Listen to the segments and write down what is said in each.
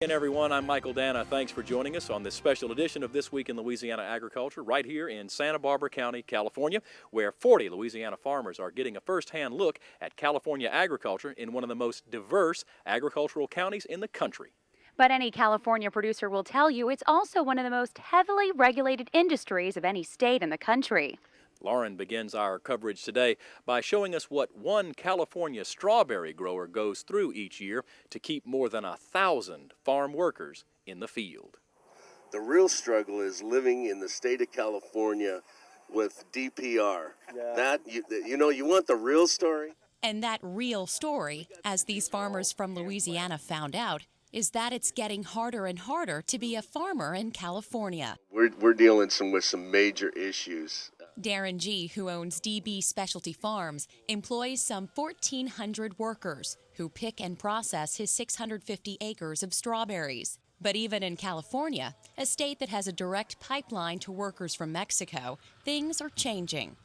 And everyone, I'm Michael Dana. Thanks for joining us on this special edition of This Week in Louisiana Agriculture right here in Santa Barbara County, California, where 40 Louisiana farmers are getting a first-hand look at California agriculture in one of the most diverse agricultural counties in the country. But any California producer will tell you it's also one of the most heavily regulated industries of any state in the country. Lauren begins our coverage today by showing us what one California strawberry grower goes through each year to keep more than 1,000 farm workers in the field. The real struggle is living in the state of California with DPR. You want the real story? And that real story, as these farmers from Louisiana found out, is that it's getting harder and harder to be a farmer in California. We're dealing with some major issues. Darren G., who owns DB Specialty Farms, employs some 1,400 workers who pick and process his 650 acres of strawberries. But even in California, a state that has a direct pipeline to workers from Mexico, things are changing.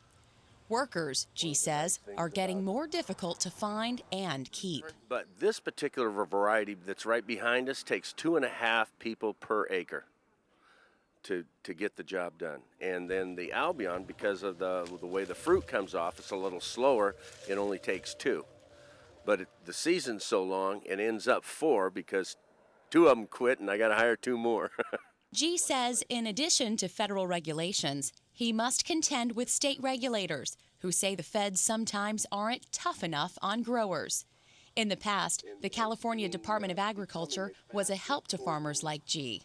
Workers, G says, are getting more difficult to find and keep. But this particular variety that's right behind us takes 2.5 people per acre to get the job done. And then the Albion, because of the way the fruit comes off, it's a little slower. It only takes 2. But the season's so long, it ends up 4 because 2 of them quit and I got to hire 2 more. G says in addition to federal regulations, he must contend with state regulators who say the feds sometimes aren't tough enough on growers. In the past, the California Department of Agriculture was a help to farmers like G.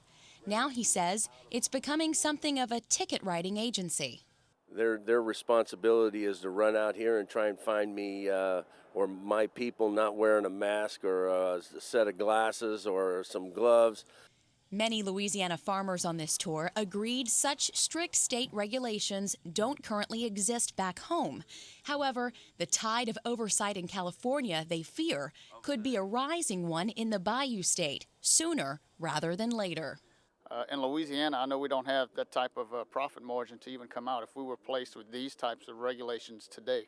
Now, he says, it's becoming something of a ticket-writing agency. Their responsibility is to run out here and try and find me or my people not wearing a mask or a set of glasses or some gloves. Many Louisiana farmers on this tour agreed such strict state regulations don't currently exist back home. However, the tide of oversight in California, they fear, could be a rising one in the Bayou State, sooner rather than later. In Louisiana, I know we don't have that type of profit margin to even come out if we were placed with these types of regulations today.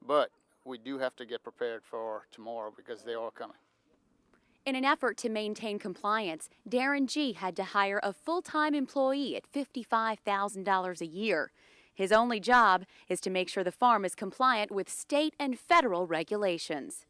But we do have to get prepared for tomorrow because they are coming. In an effort to maintain compliance, Darren G. had to hire a full-time employee at $55,000 a year. His only job is to make sure the farm is compliant with state and federal regulations.